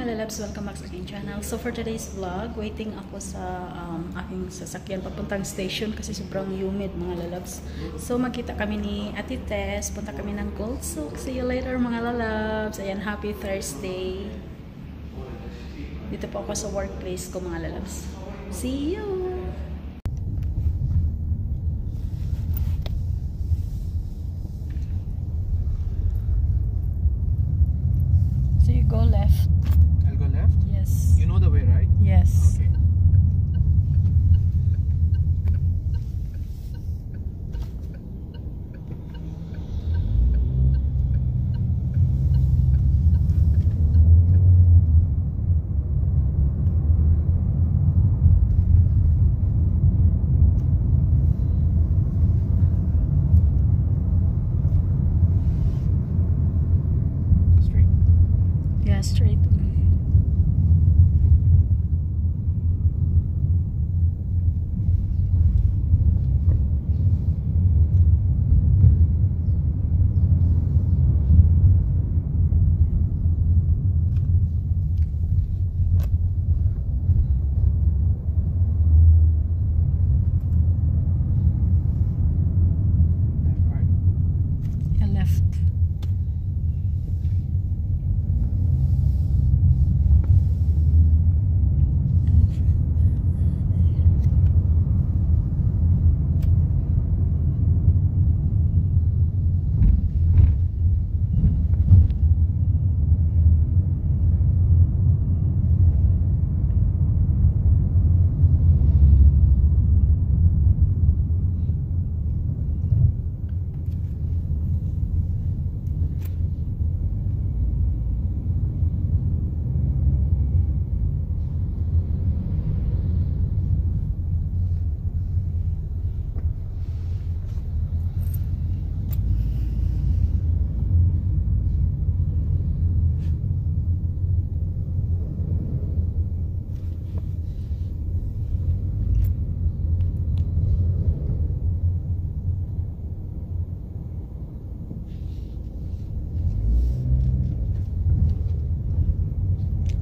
mga lalabs, welcome back sa aking channel. So for today's vlog, waiting ako sa aking sasakyan papuntang station kasi sobrang humid mga lalabs. So magkita kami ni Ate Tess, punta kami ng Gold Souk. See you later mga lalabs. Ayan, happy Thursday. Dito po ako sa workplace ko mga lalabs. See you! So you go left. I'll go left? Yes. You know the way, right? Yes. Okay. Straight. Yeah, straight. Left, right? Yeah, left.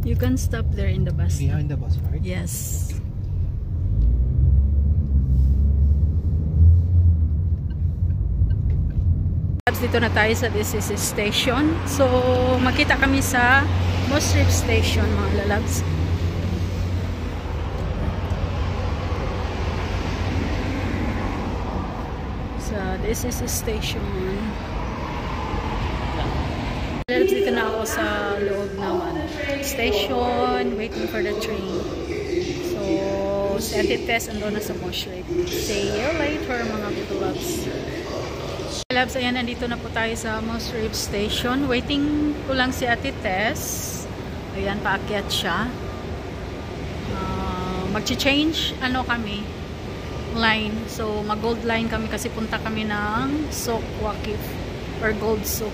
You can stop there in the bus. Behind the bus, right? Yes. Dito na tayo sa this is station. So, makita kami sa Mostrip Station, mga lalabs. So, this is station. Lalabs, dito na ako sa loob ng station, waiting for the train. So, si Ate Tess andun na sa Mostrip. See you later, mga lalabs. Labs, ayan, nandito na po tayo sa Mostrip Station. Waiting ko lang si Ate Tess. Ayan, paakyat siya. Mag-change, kami, line. So, mag-gold line kami kasi punta kami ng Souk Waqif or Gold Souk.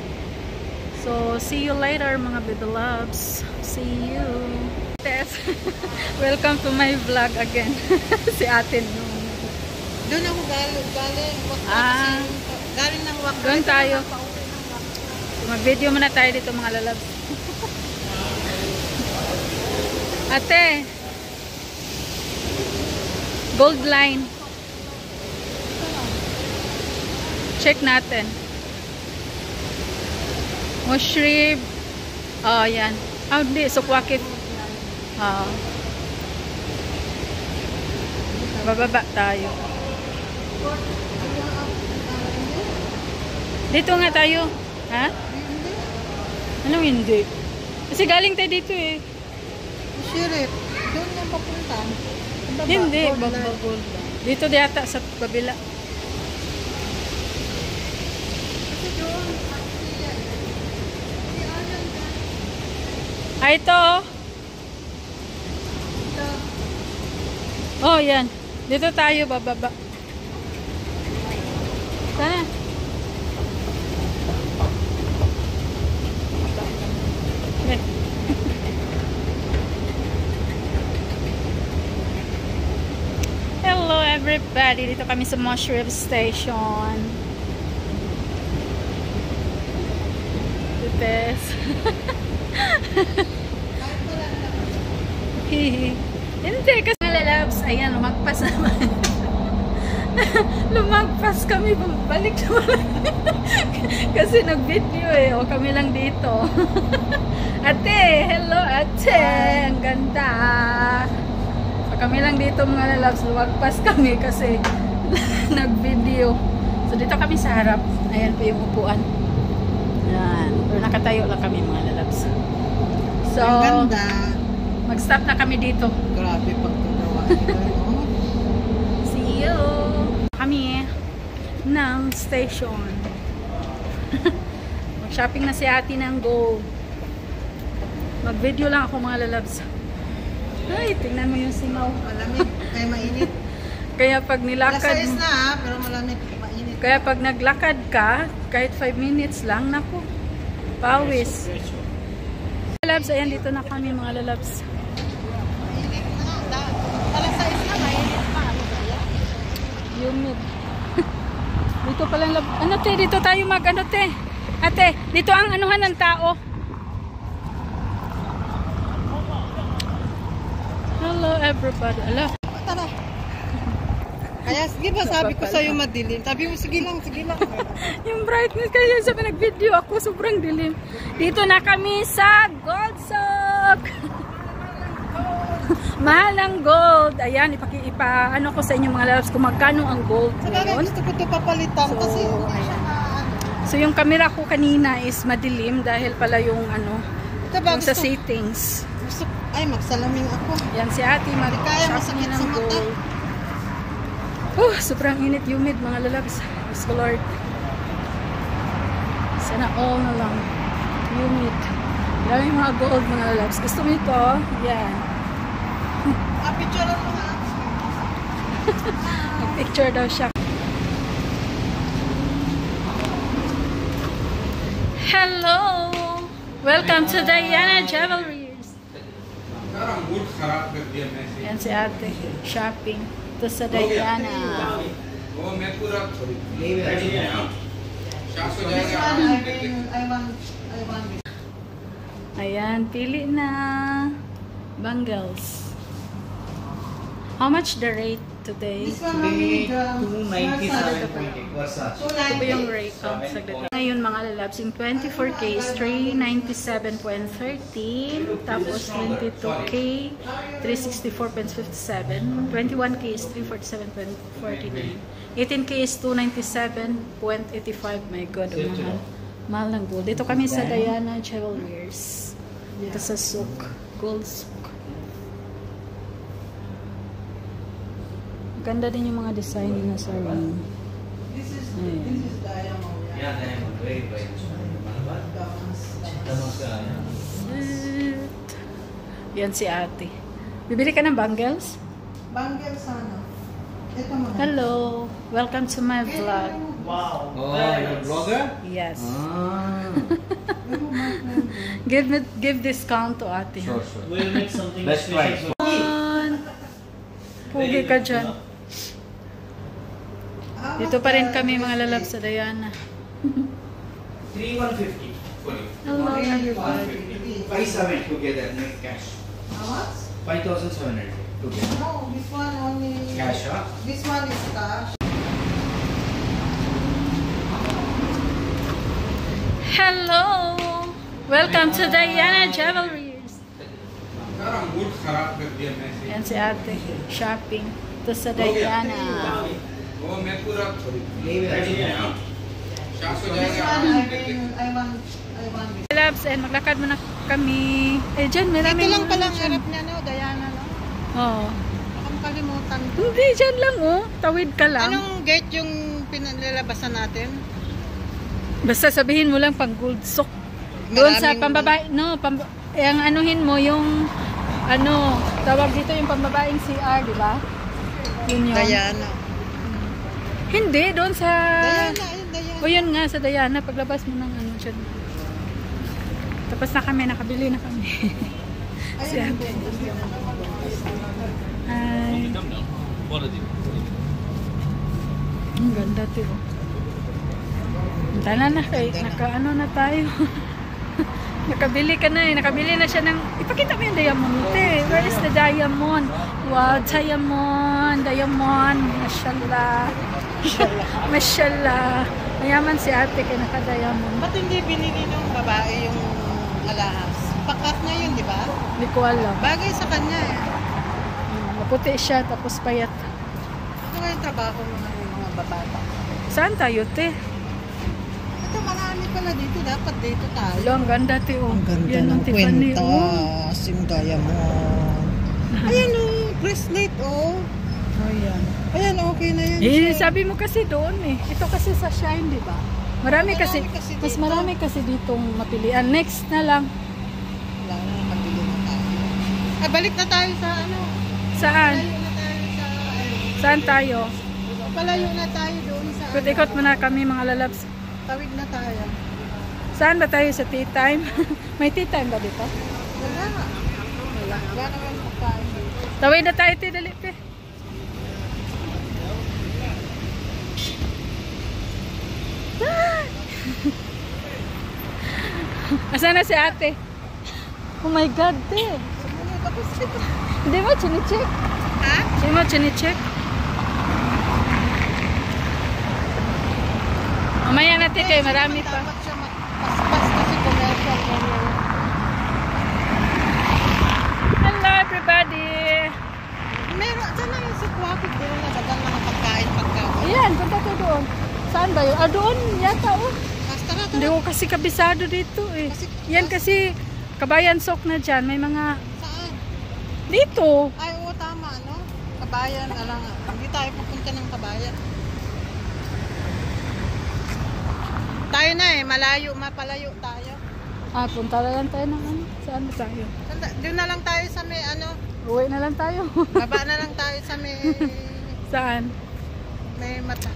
So, see you later, mga bidolabs. See you. Tess, welcome to my vlog again. Si Ate no. Doon ako galing. Galing ng Waqif. Doon tayo. Mag-video muna tayo dito mga lalabs. Ate, gold line. Check natin. Mostrip. Oh, yan. Ah, hindi. Souk Waqif. Bababa tayo. Dito nga tayo. Ha? Anong hindi? Kasi galing tayo dito eh. Shirip. Doon yung papunta. Hindi. Gold. Dito yata sa kabila. Ah, ito. Oh, yan. Dito tayo bababa. Sana. Hello everybody. Dito kami sa Mostrip Station. The best. Hindi, kasi mga lalabs, ayan, lumagpas naman. Lumagpas kami, balik naman. Kasi nag-video eh, o kami lang dito. Ate, hello ate, ang ganda. So kami lang dito mga lalabs, lumagpas kami kasi nag-video. So dito kami sa harap, ayan po yung upuan. Ayan, pero nakatayo lang kami mga lalabs. So, Ang ganda. mag-stop na kami dito. Grabe pagtulawa. See you! Kami ng station. Mag-shopping na si ate ng gold. Mag-video lang ako mga lalabs. Ay, tingnan mo yung singaw. Malamig. Ay, mainit. Kaya pag nilakad, Alas 6 na pero malamig. Mainit. kaya pag naglakad ka, kahit 5 minutes lang, naku, pawis. Lalabs, ayan dito na kami mga lalabs. Mainit na. Alas 6 na, mainit pa. Ano ba yan? Humid. Dito palang ano te, dito tayo mag ano te. Ate, dito ang anuhan ng tao. Hello everybody. Ala. Tara. Kaya sige ba sabi ko sa'yo madilim. Sabi mo sige lang, sige lang. Yung brightness kaya sa pinag-video ako sobrang dilim. Dito na kami sa Gold Sock. Mahal ng gold. Ayan, ano ko sa inyo mga lalabs kung magkano ang gold Sa bagay ngayon. gusto ko ito papalitan So, kasi hindi siya na ano. So yung camera ko kanina is madilim dahil pala yung ano, Ito ba yung sa gusto, settings. gusto, ay magsalamin ako. Yan si ate, Kaya mag-shopping masakit ng sa mata. gold. Sobrang init, humid mga lalabs. Diyos ko Lord. Sana all na lang. Humid. Maraming mga gold mga lalabs. Gusto mo ito? Yan. Picture mo ha. Mag-picture daw siya. Hello! Welcome to Diana Jewelries. Yan si ate. Shopping. Ito sa Diana. I want this. Ayan, pili na. Bangles. How much the rate today? This one only the 297.8 Versace. Ito po yung rate. Saglit. Ngayon mga lalabs, yung 24K is 397.13. Tapos 22K, 364.57. 21K is 347.49. 18K is 297.85. My God, mahal. Mahal ng gold. Dito kami sa Diana Jewelries. Dito sa Souk. Gold Souk. Ganda din yung mga design nila sa ring. This is diamond. Yeah, diamond. Very bright. Yan si ate. Bibili ka ng bangles? Bangle sana. Ito mo na. Hello. Welcome to my vlog. Wow. Oh, you're a vlogger? Yes. Ah. Give discount to ate. Sure, sure. We'll make something Best price. Pugi ka dyan. Dito pa rin kami mga lalab sa Diana. 3,150. Hello everybody. 5,700 together, make cash. How much? 5,700 together. No, this one only. Cash, huh? This one is cash. Hello. Welcome to Diana Jewelries. Yan si ate. Shopping. Ito sa Diana. I want this. Labs, and maglakad muna kami. Eh, dyan, marami. Ito lang palang harap niya, no? Diana, no? Oo. Baka makalimutan ko. Hindi, dyan lang, oh. Tawid ka lang. Anong gate yung pinalalabasan natin? Basta sabihin mo lang pang gold sock. Doon sa Maraming- pambabae, no, ang anuhin mo yung, ano, tawag dito yung pambabaeng CR, di ba? Yun yun. Diana. Hindi, doon sa... Diana, ayun, Diana. O yun nga, sa Diana, paglabas mo ng ano dyan. Tapos na kami, nakabili na kami. Si Ayun, ate. Ay. Ang ganda, tiro. Tala na kay, naka-ano na tayo. Nakabili ka na eh. Nakabili na siya ng... Ipakita mo yung diamond. Te, where is the diamond? Wow, diamond. Diamond. Mashallah. Mashallah. Mayaman si ate kaya naka-diamond. Ba't hindi binili ng babae yung alahas? Pakat na yun, di ba? Hindi ko alam. Bagay sa kanya eh. Maputi siya tapos payat. Ito nga yung trabaho ng mga babata. Saan tayo, te? Ito marami pala dito. Dapat dito tayo. Hello, ang ganda, te. Oh. Ang ganda Yan, ng Tiffany, kwenta. oh. Yung diamond. Ayan o, bracelet o. Ayan. Ayan, okay na yan. Eh, siya. sabi mo kasi doon eh. Ito kasi sa Shine, di ba? Marami kasi, kasi mas dito. marami kasi ditong mapilian. Next na lang. Wala na, magbili na tayo. Ay, balik na tayo sa ano. Saan? Palayo na tayo sa Saan tayo? Palayo na tayo doon sa Ikot-ikot muna kami mga lalabs. Tawid na tayo. Saan ba tayo sa tea time? May tea time ba dito? Wala. Wala naman pagkain dito. Tawid na tayo, te. Dali, te. Asan na si ate? Oh my God, te. Tapos dito. Hindi mo, chine-check? Ha? Hindi mo, chine-check? Mamaya na, te, kayo marami pa. Dapat siya paspas kasi commercial ganyan. Hello, everybody! Meron, dyan na yung sitwapit doon na dagang mga pagkain. Ayan, punta ko doon. Saan ba yun? Ah, doon yata, oh. Tara, Hindi ko kasi kabisado dito, eh. Yan kasi, Kabayan Sok na dyan. May mga... Saan? Dito! Ay, oo, tama, no? Kabayan, alang, hindi tayo pupunta ng Kabayan. Tayo na eh, malayo, mapalayo tayo. Ah, punta na lang tayo ng ano? Saan ba tayo? Doon na lang tayo sa may ano, Uwi na lang tayo. baba na lang tayo sa may, Saan? may mata.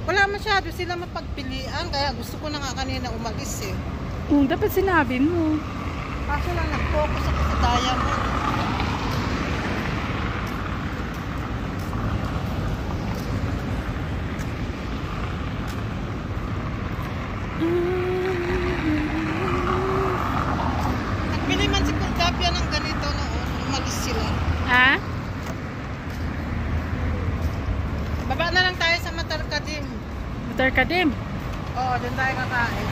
Wala masyado sila mapagpilian, kaya gusto ko na nga kanina umalis eh. Dapat sinabi mo. Kaso lang nag-focus ako sa diamond. Nagbili man si Pulgapia ng ganito noon, umalis sila. Ha? Baba na lang tayo sa Matarkadim. Motor ka din. Oo, doon tayo kakain.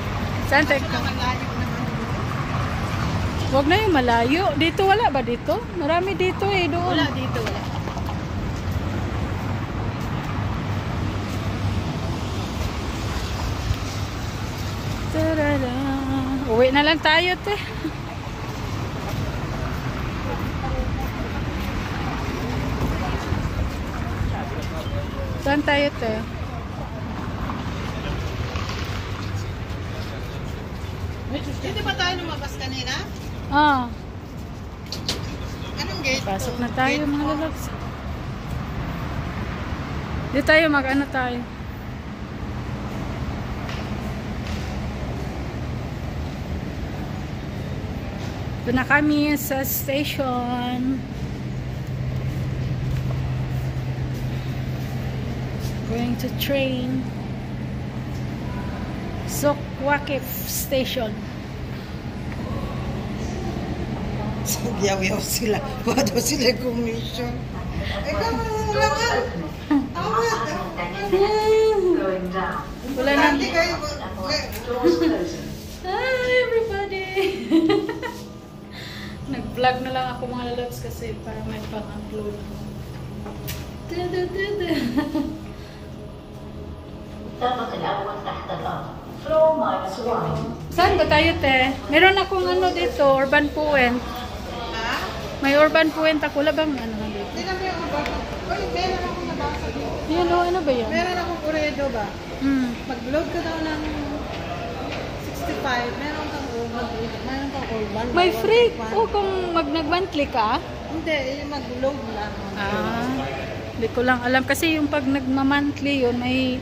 Saan tayo? Kaso lang ang layo naman. Huwag na yung malayo. Dito wala ba dito? Marami dito eh, doon. Wala dito, wala. Tarara. Uwi na lang tayo, te. Saan tayo, te? Hindi ba tayo lumabas kanina? Ah, Anong gate? pasok to? na tayo, Gate mga four? lalabs. Di tayo, mag-ano tayo. Doon na kami sa station. Going to train. Sokwakif Station. Yaw-yaw sila. Wala daw sila commission. Ikaw lang. Tawad. Wala na. Hindi kayo. Hi everybody! Nag-vlog na lang ako mga lalabs kasi para may pang-upload. الطابق الأول تحت الأرض. Floor -1. Saan ba tayo, te? Meron akong ano dito, urban puent. Ha? May urban puent ako. Wala bang ano nga dito? Hindi naman yung about. Uy, meron akong nabasa dito. Yan o, ano ba yan? Meron akong Uredo ba? Hmm. Mag-load ka daw ng 65. Meron kang urban. Meron kang urban. May free. 1.1. O, kung nag-monthly ka? Hindi, yung mag-load lang. Ah, hindi ko lang alam. Kasi yung pag nagma-monthly yun, may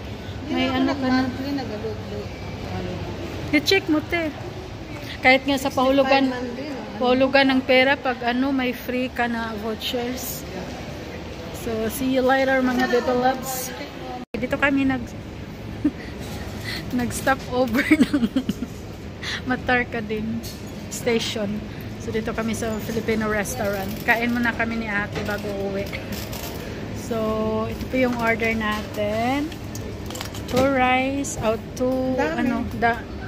ano ka na. Monthly, nag-load. I-check mo, te. Kahit nga sa pahulugan, pahulugan ng pera, pag ano, may free ka na vouchers. So, see you later, mga baby loves. Dito kami nag-stop over ng Matarka din. station. So dito kami sa Filipino restaurant. Kain muna kami ni ate bago uwi. So ito po yung order natin. 2 rice, out 2,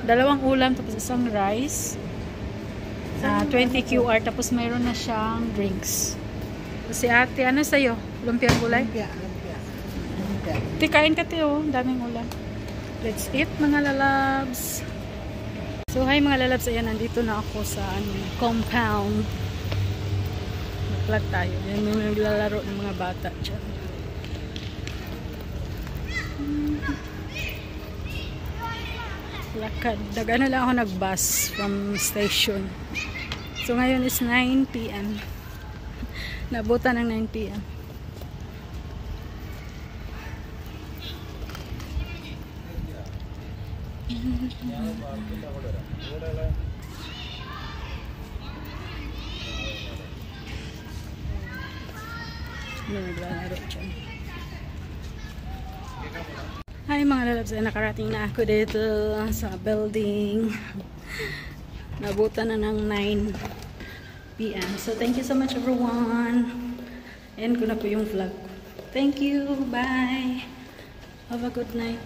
dalawang ulam, tapos isang rice. 20 QR, tapos mayroon na siyang drinks. So, si ate, ano sa'yo? Lumpiang gulay? Lumpia. Kain ka tayo, daming ulam. Let's eat mga lalabs. So hi mga lalabs, ayan, nandito na ako sa compound. Mag-vlog tayo. Yan yung naglalaro ng mga bata dyan. Lakad. Nag-ano lang ako nag-bus from station. So ngayon is 9 PM. Nabutan ng 9 PM. Naglalaro dyan. Hi mga lalabs, nakarating na ako dito sa building. Nabutan na ng 9 PM. So thank you so much everyone. End ko na po yung vlog. Thank you. Bye. Have a good night.